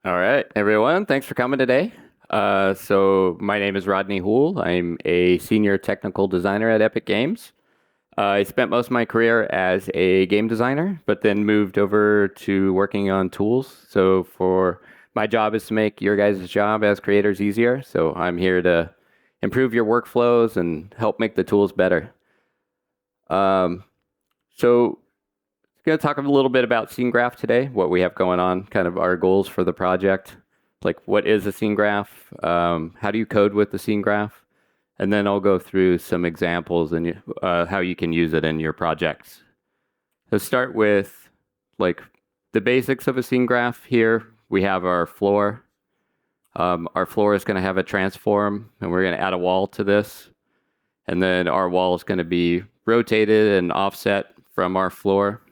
All right, everyone. Thanks for coming today. So my name is Rodney Houle. I'm a senior technical designer at Epic Games. I spent most of my career as a game designer, but then moved over to working on tools. So for my job is to make your guys' job as creators easier. So I'm here to improve your workflows and help make the tools better. Um, so going to talk a little bit about scene graph today, what we have going on, kind of our goals for the project, like what is a scene graph, how do you code with the scene graph, and then I'll go through some examples and how you can use it in your projects. So start with like the basics of a scene graph here. We have our floor. Our floor is going to have a transform, and we're going to add a wall to this. And then our wall is going to be rotated and offset from our floor.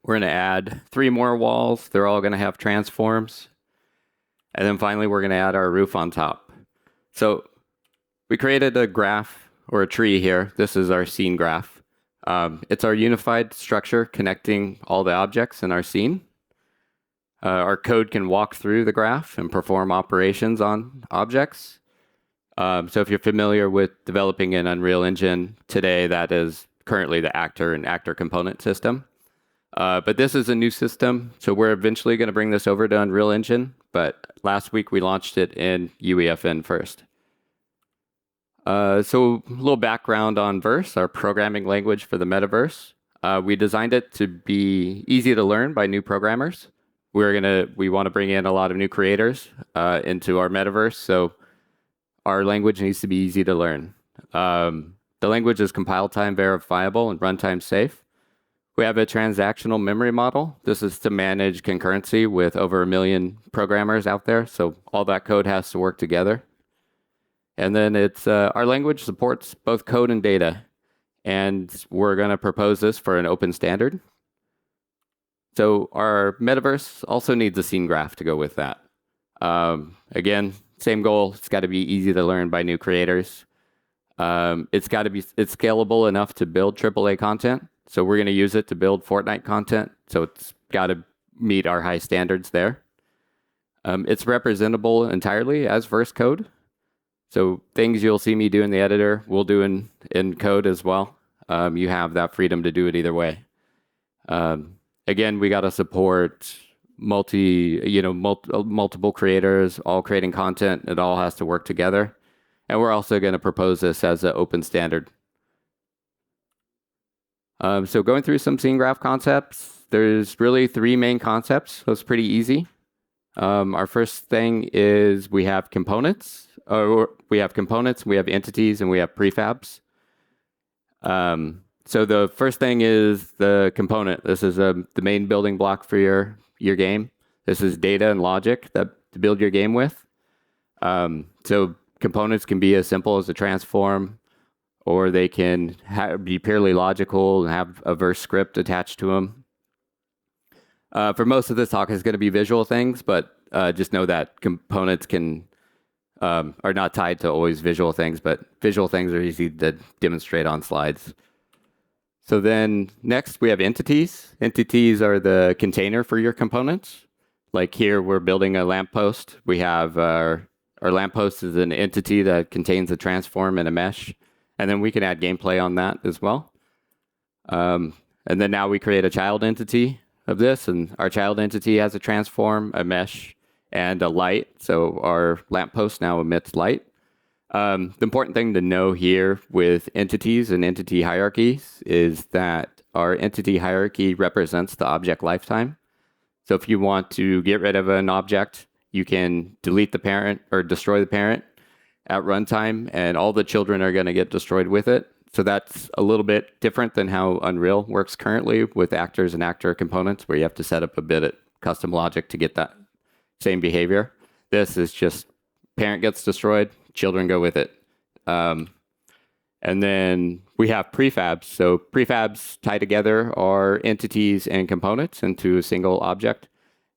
We're going to add 3 more walls. They're all going to have transforms. And then finally, we're going to add our roof on top. So we created a graph or a tree here. This is our scene graph. It's our unified structure connecting all the objects in our scene. Our code can walk through the graph and perform operations on objects. So if you're familiar with developing in Unreal Engine today, that is currently the actor and actor component system. But this is a new system, so we're eventually going to bring this over to Unreal Engine, but last week we launched it in UEFN first. So a little background on Verse, our programming language for the metaverse. We designed it to be easy to learn by new programmers. We want to bring in a lot of new creators into our metaverse, so our language needs to be easy to learn. The language is compile time verifiable and runtime safe. We have a transactional memory model. This is to manage concurrency with over 1 million programmers out there. So all that code has to work together. And then our language supports both code and data. And we're going to propose this for an open standard. So our metaverse also needs a scene graph to go with that. Again, same goal. It's got to be easy to learn by new creators. It's scalable enough to build AAA content. So we're going to use it to build Fortnite content. So it's got to meet our high standards there. It's representable entirely as verse code. So things you'll see me do in the editor, we'll do in code as well. You have that freedom to do it either way. Again, we got to support multiple creators, all creating content. It all has to work together. And we're also going to propose this as an open standard. So going through some scene graph concepts, there's really 3 main concepts. So it's pretty easy. Our first thing is we have components. We have entities, and we have prefabs. So the first thing is the component. This is the main building block for your game. This is data and logic to build your game with. So components can be as simple as a transform, or they can be purely logical and have a verse script attached to them. For most of this talk is going to be visual things, but just know that components are not tied to always visual things, but visual things are easy to demonstrate on slides. So then next we have entities. Entities are the container for your components. Like here we're building a lamppost. We have our lamppost is an entity that contains a transform and a mesh. And then we can add gameplay on that as well. And then now we create a child entity of this, and our child entity has a transform, a mesh, and a light. So our lamppost now emits light. The important thing to know here with entities and entity hierarchies is that our entity hierarchy represents the object lifetime. So if you want to get rid of an object, you can delete the parent or destroy the parent at runtime, and all the children are going to get destroyed with it. So that's a little bit different than how Unreal works currently with actors and actor components, where you have to set up a bit of custom logic to get that same behavior. This is just parent gets destroyed, children go with it. And then we have prefabs. So prefabs tie together our entities and components into a single object.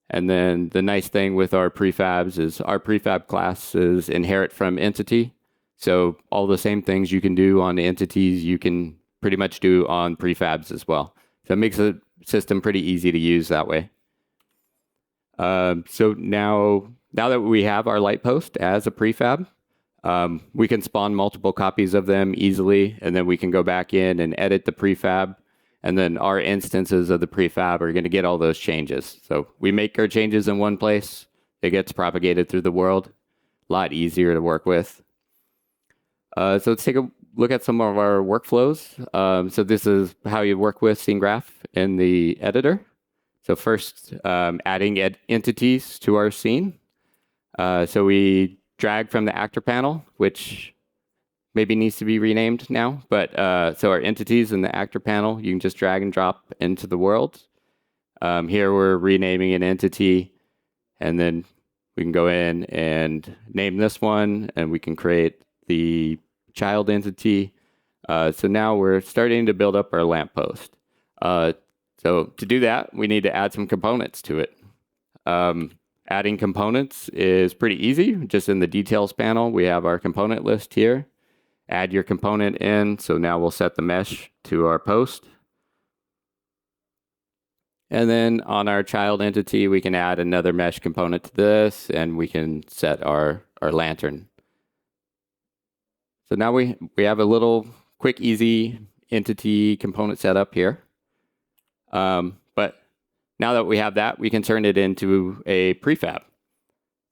And then the nice thing with our prefabs is our prefab classes inherit from entity. So all the same things you can do on the entities, you can pretty much do on prefabs as well. So it makes the system pretty easy to use that way. So now that we have our light post as a prefab, we can spawn multiple copies of them easily, and then we can go back in and edit the prefab, and then our instances of the prefab are going to get all those changes. So we make our changes in one place, it gets propagated through the world, a lot easier to work with. So let's take a look at some of our workflows. So this is how you work with Scene Graph in the editor. So first, adding entities to our scene. So we drag from the actor panel, which maybe needs to be renamed now, but so our entities in the actor panel, you can just drag and drop into the world. Here we're renaming an entity, and then we can go in and name this one, and we can create the child entity. So now we're starting to build up our lamppost. So to do that, we need to add some components to it. Adding components is pretty easy. Just in the details panel, we have our component list here. Add your component in. So now we'll set the mesh to our post. And then on our child entity, we can add another mesh component to this, and we can set our lantern. So now we have a little quick, easy entity component setup here. But now that we have that, we can turn it into a prefab.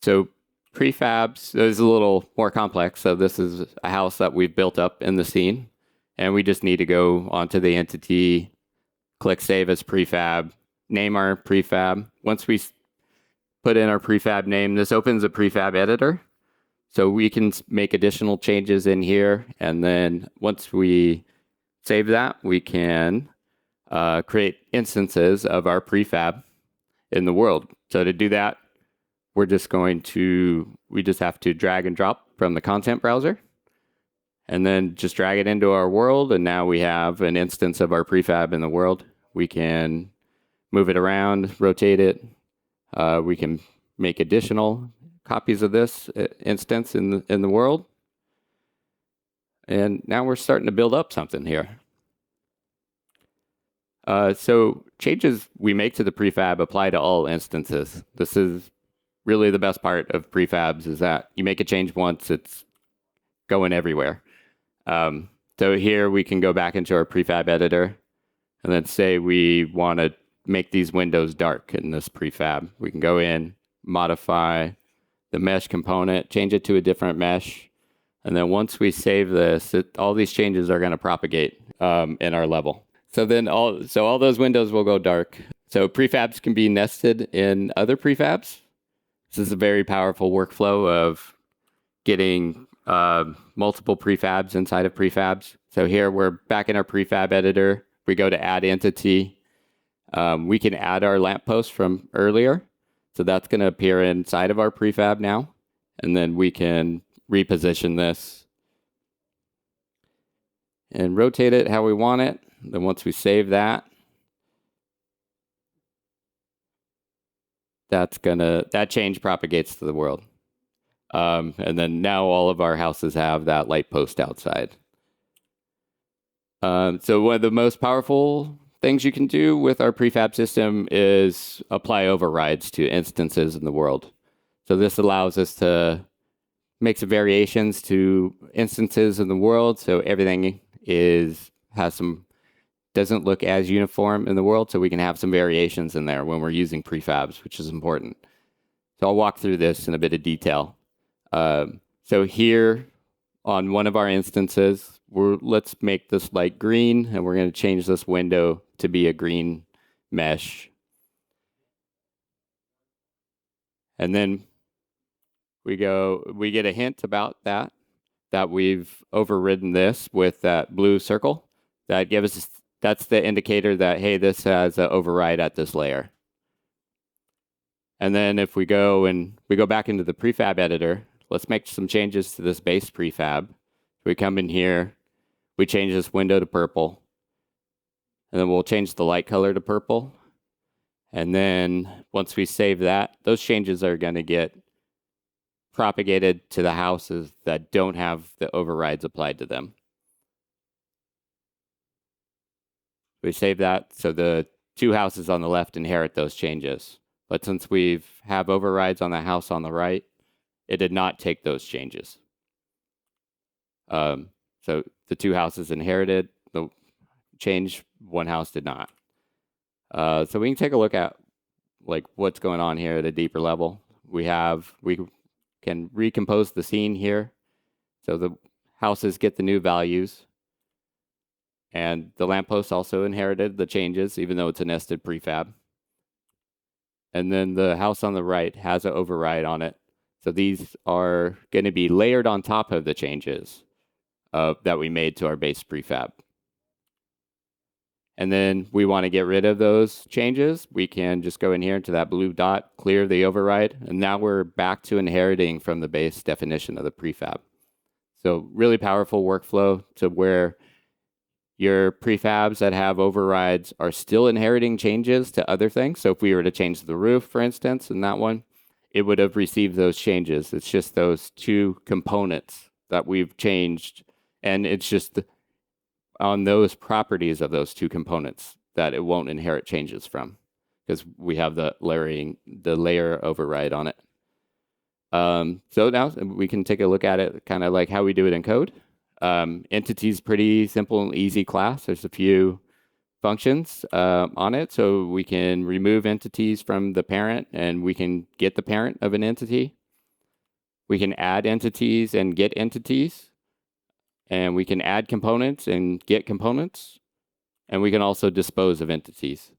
So prefabs is a little more complex. So this is a house that we've built up in the scene, and we just need to go onto the entity, click Save as Prefab, name our prefab. Once we put in our prefab name, this opens a prefab editor. So we can make additional changes in here, and then once we save that, we can create instances of our prefab in the world. So to do that, we just have to drag and drop from the content browser, and then just drag it into our world, and now we have an instance of our prefab in the world. We can move it around, rotate it. We can make additional copies of this instance in the world. And now we're starting to build up something here. So changes we make to the prefab apply to all instances. This is really the best part of prefabs, is that you make a change once, it's going everywhere. So here we can go back into our prefab editor, and then say we want to make these windows dark in this prefab. We can go in, modify the mesh component, change it to a different mesh, and then once we save this, all these changes are going to propagate in our level. So then all those windows will go dark. So prefabs can be nested in other prefabs. This is a very powerful workflow of getting multiple prefabs inside of prefabs. So here we're back in our prefab editor. We go to add entity. We can add our lamppost from earlier. So that's going to appear inside of our prefab now. And then we can reposition this and rotate it how we want it. Then once we save that, that change propagates to the world. And then now all of our houses have that light post outside. So one of the most powerful things you can do with our prefab system is apply overrides to instances in the world. So this allows us to make some variations to instances in the world, so everything doesn't look as uniform in the world, so we can have some variations in there when we're using prefabs, which is important. So I'll walk through this in a bit of detail. So here on one of our instances, let's make this light green, and we're going to change this window to be a green mesh. And then we get a hint about that we've overridden this with that blue circle. That's the indicator that, hey, this has an override at this layer. And then if we go back into the prefab editor, let's make some changes to this base prefab. We come in here, we change this window to purple, and then we'll change the light color to purple. And then once we save that, those changes are going to get propagated to the houses that don't have the overrides applied to them. We save that, so the two houses on the left inherit those changes. But since we have overrides on the house on the right, it did not take those changes. So the 2 houses inherited the change, 1 house did not. So we can take a look at like what's going on here at a deeper level. We can recompose the scene here. So the houses get the new values. And the lamppost also inherited the changes, even though it's a nested prefab. And then the house on the right has an override on it. So these are going to be layered on top of the changes that we made to our base prefab. And then we want to get rid of those changes. We can just go in here into that blue dot, clear the override, and now we're back to inheriting from the base definition of the prefab. So really powerful workflow to where your prefabs that have overrides are still inheriting changes to other things. So if we were to change the roof, for instance, in that one, it would have received those changes. It's just those 2 components that we've changed, and it's just on those properties of those 2 components that it won't inherit changes from, because we have the layer override on it. So now we can take a look at it, kind of like how we do it in code. Entity is pretty simple and easy class. There's a few functions on it, so we can remove entities from the parent, and we can get the parent of an entity. We can add entities and get entities. And we can add components and get components. And we can also dispose of entities.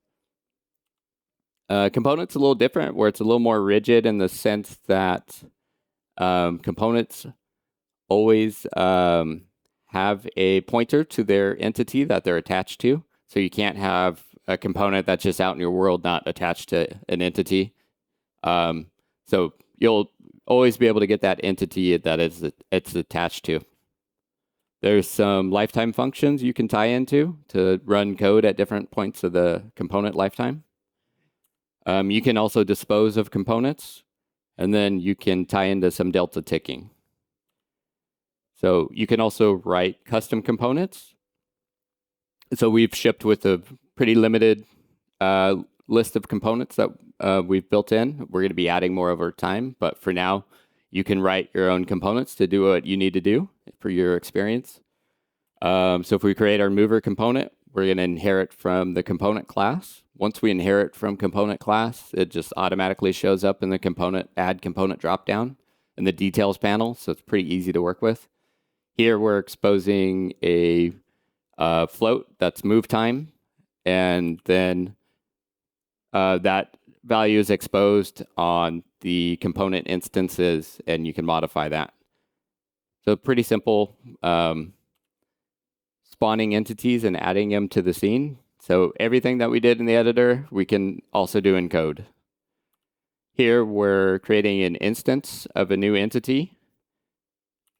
Components a little different, where it's a little more rigid in the sense that components always have a pointer to their entity that they're attached to. So you can't have a component that's just out in your world not attached to an entity. So you'll always be able to get that entity that it's attached to. There's some lifetime functions you can tie into to run code at different points of the component lifetime. You can also dispose of components, and then you can tie into some delta ticking. So you can also write custom components. So we've shipped with a pretty limited list of components that we've built in. We're going to be adding more over time, but for now, you can write your own components to do what you need to do for your experience. So if we create our mover component, we're going to inherit from the component class. Once we inherit from component class, it just automatically shows up in the add component dropdown in the details panel. So it's pretty easy to work with. Here we're exposing a float that's move time, and then that value is exposed on the component instances, and you can modify that. So pretty simple spawning entities and adding them to the scene. So everything that we did in the editor, we can also do in code. Here we're creating an instance of a new entity,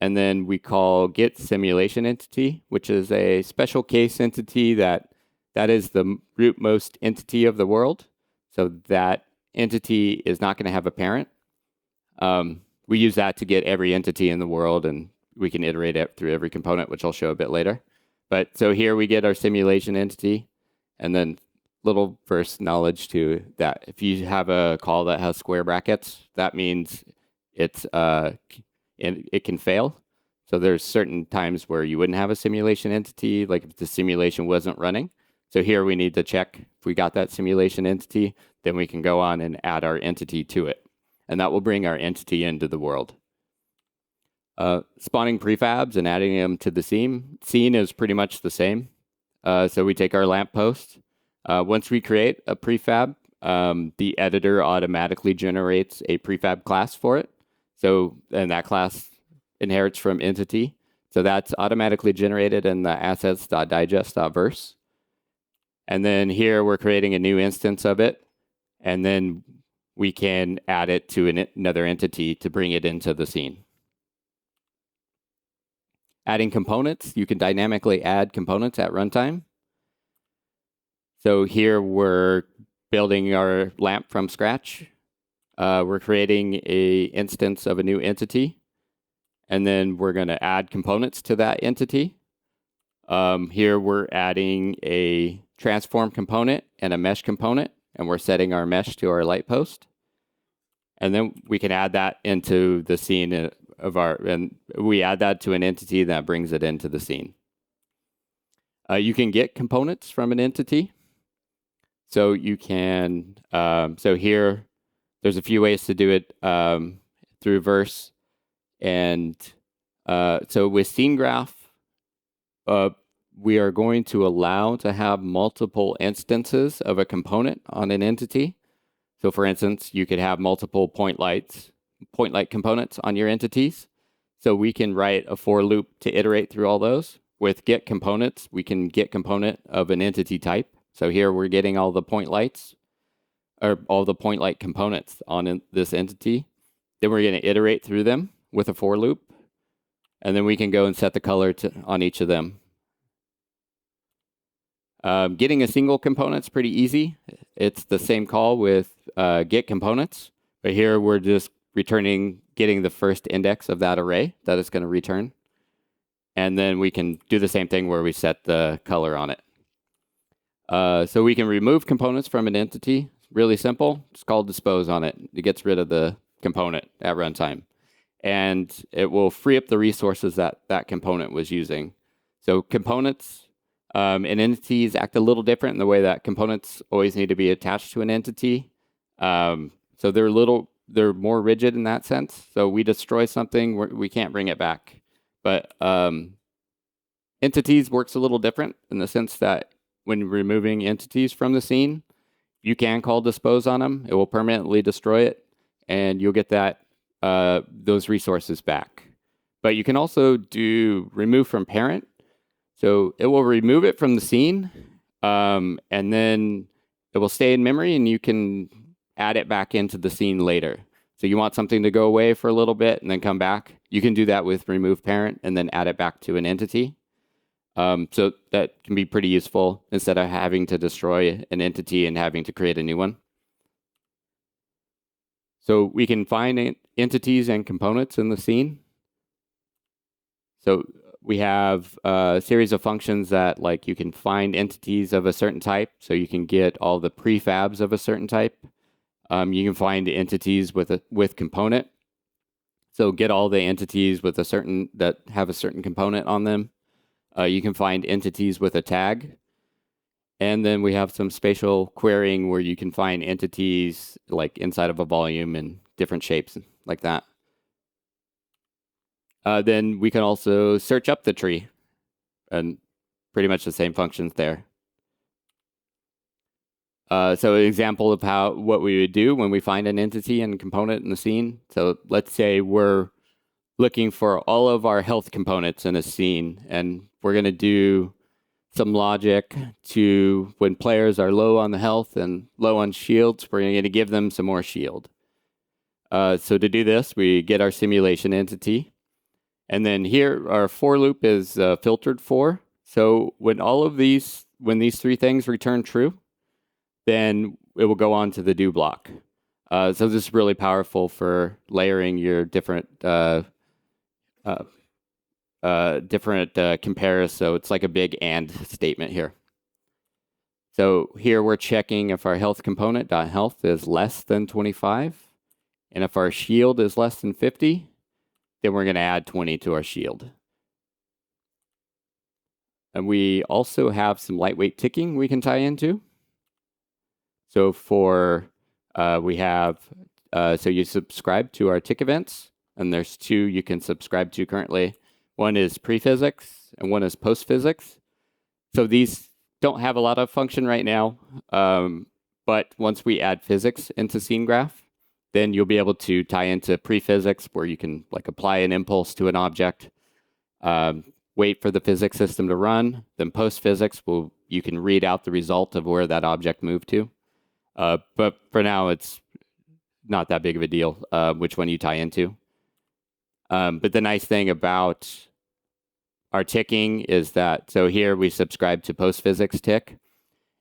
and then we call get simulation entity, which is a special case entity that is the rootmost entity of the world. So that entity is not going to have a parent. We use that to get every entity in the world, and we can iterate it through every component, which I'll show a bit later. But so here we get our simulation entity, and then little first knowledge to that. If you have a call that has square brackets, that means it can fail. So there's certain times where you wouldn't have a simulation entity, like if the simulation wasn't running. So here we need to check if we got that simulation entity, then we can go on and add our entity to it. And that will bring our entity into the world. Spawning prefabs and adding them to the scene is pretty much the same. So we take our lamppost. Once we create a prefab, the editor automatically generates a prefab class for it. So, and that class inherits from entity. So that's automatically generated in the assets.digest.verse. And then here we're creating a new instance of it. And then we can add it to another entity to bring it into the scene. Adding components, you can dynamically add components at runtime. So here we're building our lamp from scratch. We're creating a instance of a new entity, and then we're going to add components to that entity. Here we're adding a transform component and a mesh component, and we're setting our mesh to our light post. And then we can add that into the scene of our, and we add that to an entity that brings it into the scene. You can get components from an entity. So you can, so here, there's a few ways to do it through Verse. And so with scene graph, we are going to allow to have multiple instances of a component on an entity. So for instance, you could have multiple point light components on your entities. So we can write a for loop to iterate through all those. With get components, we can get component of an entity type. So here we're getting all the point lights, or all the point light components on this entity. Then we're going to iterate through them with a for loop. And then we can go and set the color on each of them. Getting a single component is pretty easy. It's the same call with get components, but here we're just getting the first index of that array that it's going to return. And then we can do the same thing where we set the color on it. So we can remove components from an entity. Really simple. It's called dispose on it. It gets rid of the component at runtime. And it will free up the resources that that component was using. So components and entities act a little different in the way that components always need to be attached to an entity. So they're more rigid in that sense. So we destroy something, we can't bring it back. But entities works a little different in the sense that when removing entities from the scene, you can call dispose on them. It will permanently destroy it, and you'll get those resources back. But you can also do remove from parent. So it will remove it from the scene, and then it will stay in memory, and you can add it back into the scene later. So you want something to go away for a little bit and then come back. You can do that with remove parent and then add it back to an entity. So that can be pretty useful instead of having to destroy an entity and having to create a new one. So we can find entities and components in the scene. So we have a series of functions that, like, you can find entities of a certain type. So you can get all the prefabs of a certain type. You can find entities with component. So get all the entities with that have a certain component on them. You can find entities with a tag. And then we have some spatial querying where you can find entities like inside of a volume and different shapes like that. Then we can also search up the tree, and pretty much the same functions there. So an example of what we would do when we find an entity and component in the scene. So let's say we're looking for all of our health components in a scene, and we're going to do some logic to when players are low on the health and low on shields, we're going to give them some more shield. So to do this, we get our simulation entity. And then here, our for loop is filtered for. So when these three things return true, then it will go on to the do block. So this is really powerful for layering your different compares. So it's like a big and statement here. So here we're checking if our health component .health is less than 25, and if our shield is less than 50, then we're going to add 20 to our shield. And we also have some lightweight ticking we can tie into. So so you subscribe to our tick events, and there's two you can subscribe to currently. One is pre-physics and one is post-physics. So these don't have a lot of function right now, but once we add physics into scene graph, then you'll be able to tie into pre-physics where you can like apply an impulse to an object, wait for the physics system to run. Then post-physics, you can read out the result of where that object moved to. But for now, it's not that big of a deal which one you tie into. But the nice thing about our ticking is that, so here we subscribe to post-physics tick,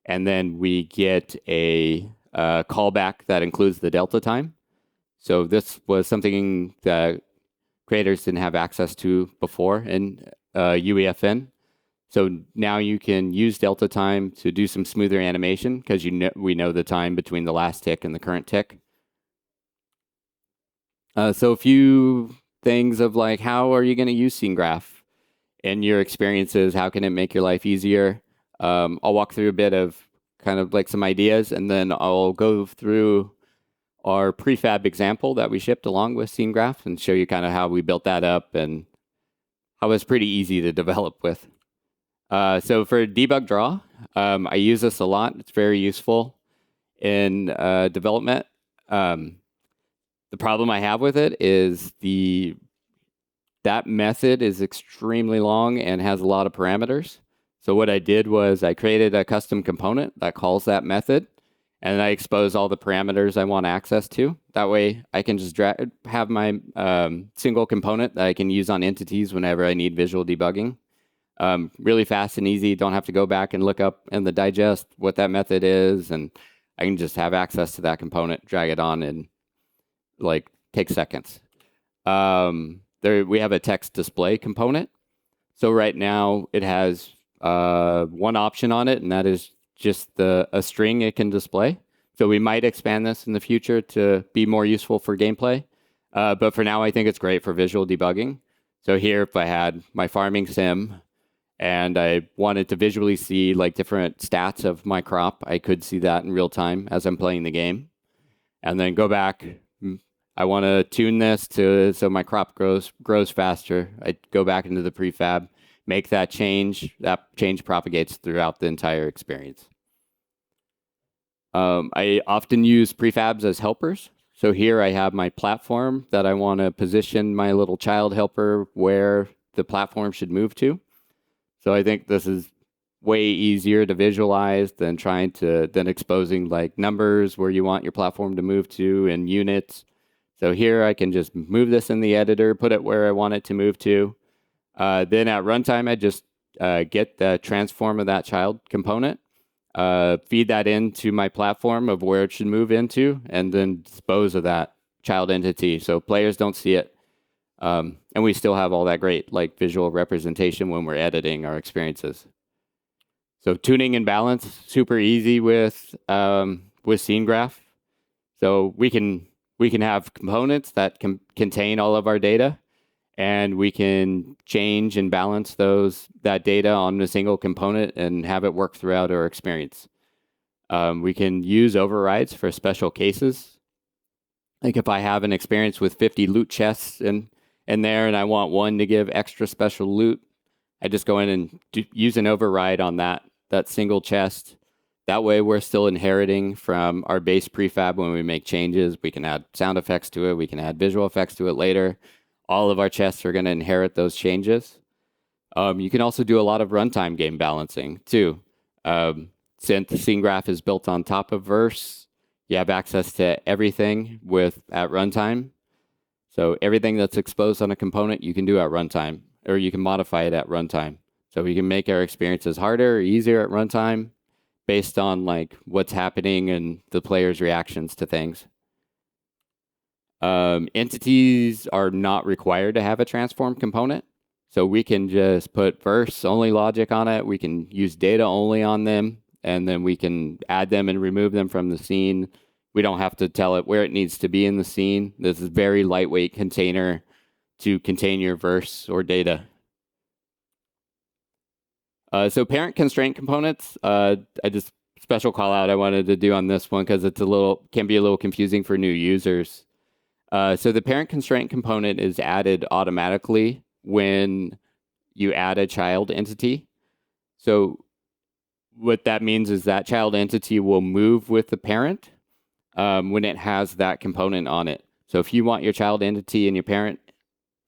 and then we get a callback that includes the delta time. So this was something that creators didn't have access to before in UEFN. So now you can use delta time to do some smoother animation because we know the time between the last tick and the current tick. So a few things of like, how are you going to use scene graph in your experiences? How can it make your life easier? I'll walk through a bit of kind of like some ideas, and then I'll go through our prefab example that we shipped along with scene graph and show you kind of how we built that up and how it's pretty easy to develop with. So for debug draw, I use this a lot. It's very useful in development. The problem I have with it is that method is extremely long and has a lot of parameters. So what I did was I created a custom component that calls that method, and I expose all the parameters I want access to. That way I can just have my single component that I can use on entities whenever I need visual debugging. Really fast and easy. Don't have to go back and look up in the digest what that method is, and I can just have access to that component, drag it on, and like take seconds. We have a text display component. So right now it has one option on it, and that is just a string it can display. So we might expand this in the future to be more useful for gameplay. But for now, I think it's great for visual debugging. So here, if I had my farming sim and I wanted to visually see like different stats of my crop, I could see that in real time as I'm playing the game. And then go back. I want to tune this so my crop grows faster. I go back into the prefab, make that change. That change propagates throughout the entire experience. I often use prefabs as helpers. So here I have my platform that I want to position my little child helper where the platform should move to. So I think this is way easier to visualize than exposing like numbers where you want your platform to move to and units. So here I can just move this in the editor, put it where I want it to move to. Then at runtime, I just get the transform of that child component, feed that into my platform of where it should move into, and then dispose of that child entity so players don't see it. And we still have all that great like visual representation when we're editing our experiences. So tuning and balance, super easy with scene graph. So we can have components that can contain all of our data, and we can change and balance that data on a single component and have it work throughout our experience. We can use overrides for special cases. Like if I have an experience with 50 loot chests in there and I want one to give extra special loot, I just go in and use an override on that single chest. That way we're still inheriting from our base prefab when we make changes. We can add sound effects to it. We can add visual effects to it later. All of our chests are going to inherit those changes. You can also do a lot of runtime game balancing too. Since the scene graph is built on top of verse, you have access to everything at runtime. So everything that's exposed on a component, you can do at runtime, or you can modify it at runtime. So we can make our experiences harder or easier at runtime based on like what's happening and the player's reactions to things. Entities are not required to have a transform component. So we can just put verse only logic on it. We can use data only on them, and then we can add them and remove them from the scene. We don't have to tell it where it needs to be in the scene. This is very lightweight container to contain your verse or data. So parent constraint components, I just special call out I wanted to do on this one because can be a little confusing for new users. So the parent constraint component is added automatically when you add a child entity. So what that means is that child entity will move with the parent when it has that component on it. So if you want your child entity and your parent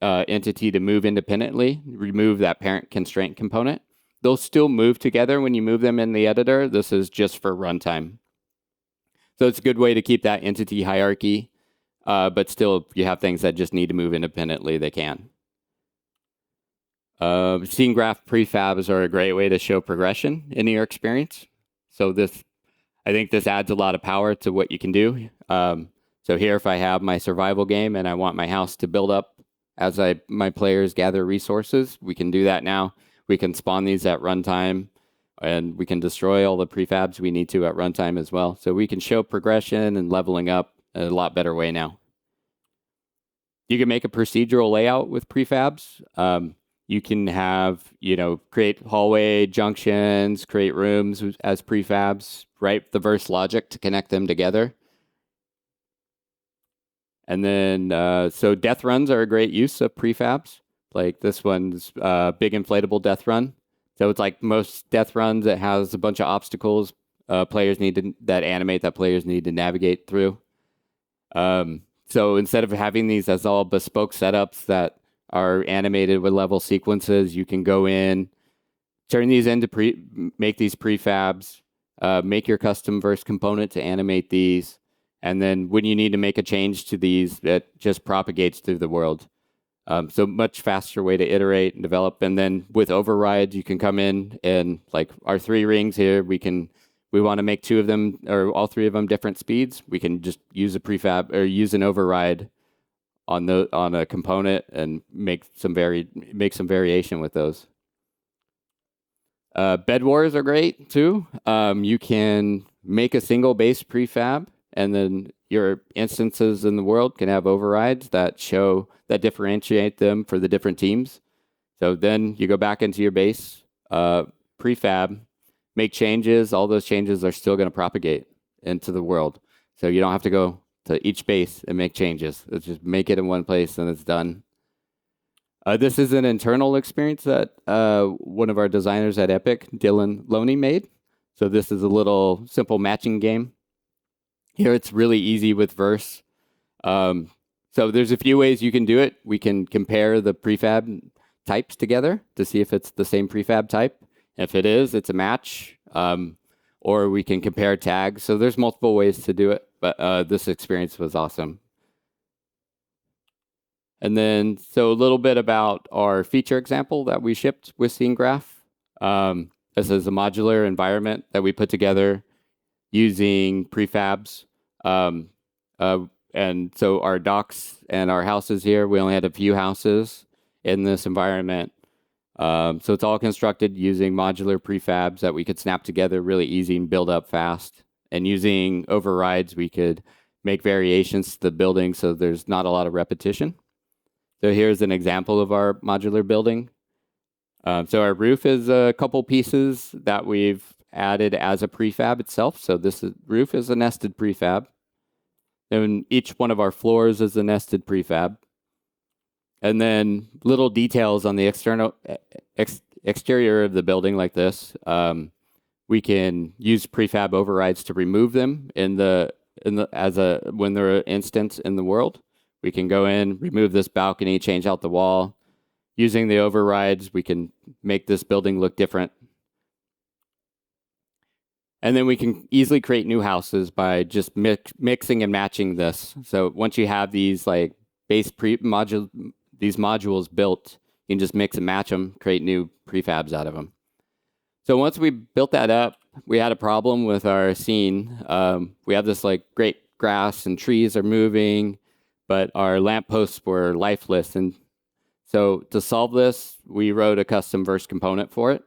entity to move independently, remove that parent constraint component. They'll still move together when you move them in the editor. This is just for runtime. So it's a good way to keep that entity hierarchy, but still, if you have things that just need to move independently, they can. Scene graph prefabs are a great way to show progression in your experience. So I think this adds a lot of power to what you can do. So here, if I have my survival game and I want my house to build up as my players gather resources, we can do that now. We can spawn these at runtime, and we can destroy all the prefabs we need to at runtime as well. So we can show progression and leveling up in a lot better way now. You can make a procedural layout with prefabs. You can have, create hallway junctions, create rooms as prefabs, write the verse logic to connect them together. And then, so death runs are a great use of prefabs. Like this one's big inflatable death run. So it's like most death runs, it has a bunch of obstacles that animate that players need to navigate through. So instead of having these as all bespoke setups that are animated with level sequences, you can go in, turn these into make these prefabs, make your custom verse component to animate these, and then when you need to make a change to these, it just propagates through the world. So much faster way to iterate and develop. And then with overrides, you can come in and like our 3 rings here, we want to make 2 of them or all 3 of them different speeds. We can just use a prefab or use an override on a component and make some variation with those. Bed wars are great too. You can make a single base prefab, and then your instances in the world can have overrides that differentiate them for the different teams. So then you go back into your base prefab, make changes. All those changes are still going to propagate into the world. So you don't have to go to each base and make changes. Let's just make it in one place and it's done. This is an internal experience that one of our designers at Epic, Dylan Loney, made. So this is a little simple matching game. Here it's really easy with verse. So there's a few ways you can do it. We can compare the prefab types together to see if it's the same prefab type. If it is, it's a match. Or we can compare tags. So there's multiple ways to do it, but this experience was awesome. And then, so a little bit about our feature example that we shipped with Scene Graph. This is a modular environment that we put together using prefabs. And so our docks and our houses here, we only had a few houses in this environment. So it's all constructed using modular prefabs that we could snap together really easy and build up fast. And using overrides, we could make variations to the building so there's not a lot of repetition. So here's an example of our modular building. So our roof is a couple pieces that we've added as a prefab itself. So roof is a nested prefab. And each one of our floors is a nested prefab. And then little details on the exterior of the building like this. We can use prefab overrides to remove them when they're an instance in the world. We can go in, remove this balcony, change out the wall. Using the overrides, we can make this building look different. And then we can easily create new houses by just mixing and matching this. So once you have these like base these modules built, you can just mix and match them, create new prefabs out of them. So once we built that up, we had a problem with our scene. We have this like great grass and trees are moving, but our lampposts were lifeless. And so to solve this, we wrote a custom verse component for it.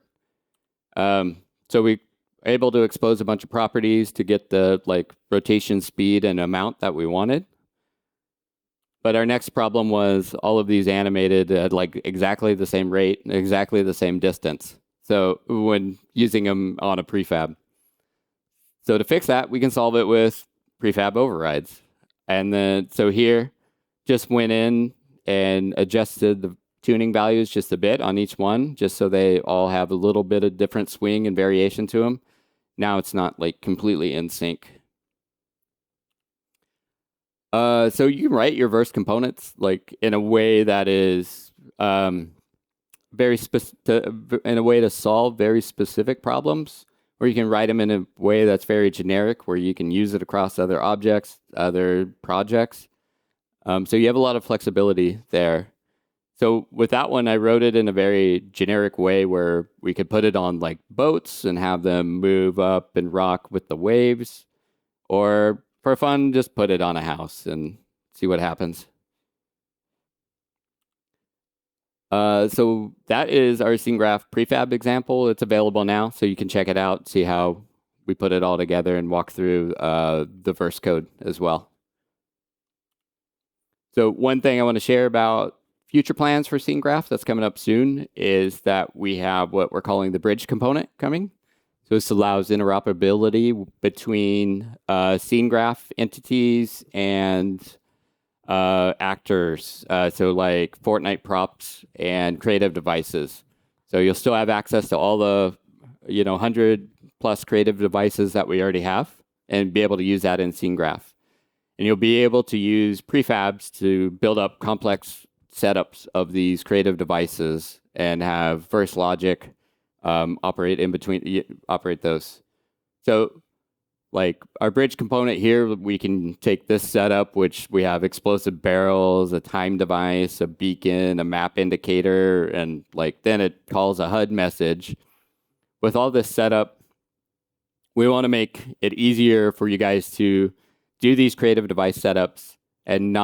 So we were able to expose a bunch of properties to get the like rotation speed and amount that we wanted. But our next problem was all of these animated at like exactly the same rate, exactly the same distance. So when using them on a prefab. So to fix that, we can solve it with prefab overrides. And then, so here, just went in and adjusted the tuning values just a bit on each one, just so they all have a little bit of different swing and variation to them. Now it's not like completely in sync. So you can write your verse components like in a way that is very in a way to solve very specific problems, or you can write them in a way that's very generic, where you can use it across other objects, other projects. So you have a lot of flexibility there. So with that one, I wrote it in a very generic way where we could put it on like boats and have them move up and rock with the waves, or for fun, just put it on a house and see what happens. So that is our scene graph prefab example. It's available now, so you can check it out, see how we put it all together, and walk through the verse code as well. So one thing I want to share about future plans for scene graph that's coming up soon is that we have what we're calling the bridge component coming. So this allows interoperability between scene graph entities and actors, so like Fortnite props and creative devices. So you'll still have access to all the 100+ creative devices that we already have and be able to use that in scene graph. And you'll be able to use prefabs to build up complex setups of these creative devices and have verse logic operate in between, operate those. So like our bridge component here, we can take this setup, which we have explosive barrels, a time device, a beacon, a map indicator, and like then it calls a HUD message. With all this setup, we want to make it easier for you guys to do these creative device setups and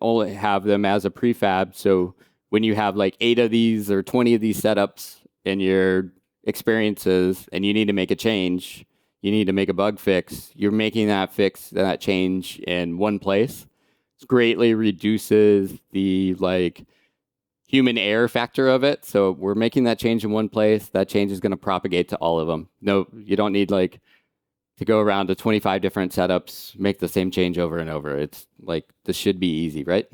only have them as a prefab. So when you have like 8 of these or 20 of these setups in your experiences and you need to make a change, you need to make a bug fix, you're making that fix, that change in one place. It greatly reduces the like human error factor of it. So we're making that change in one place. That change is going to propagate to all of them. No, you don't need like to go around to 25 different setups, make the same change over and over. It's like, this should be easy, right?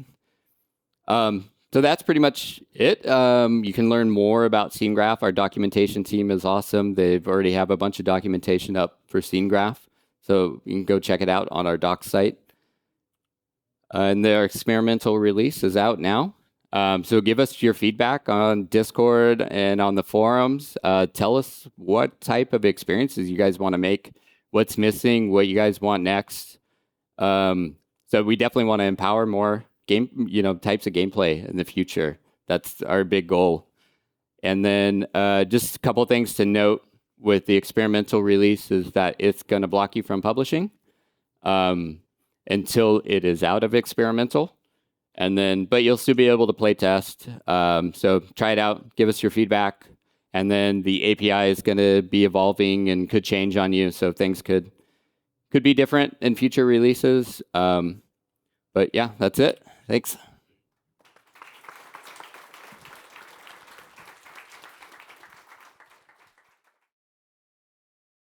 So that's pretty much it. You can learn more about Scene Graph. Our documentation team is awesome. They've already have a bunch of documentation up for Scene Graph. So you can go check it out on our docs site. And their experimental release is out now. So give us your feedback on Discord and on the forums. Tell us what type of experiences you guys want to make, what's missing, what you guys want next. So we definitely want to empower more types of gameplay in the future. That's our big goal. And then just a couple of things to note with the experimental release is that it's going to block you from publishing until it is out of experimental. And then, but you'll still be able to play test. So try it out, give us your feedback. And then the API is going to be evolving and could change on you. So things could be different in future releases. But yeah, that's it. Thanks.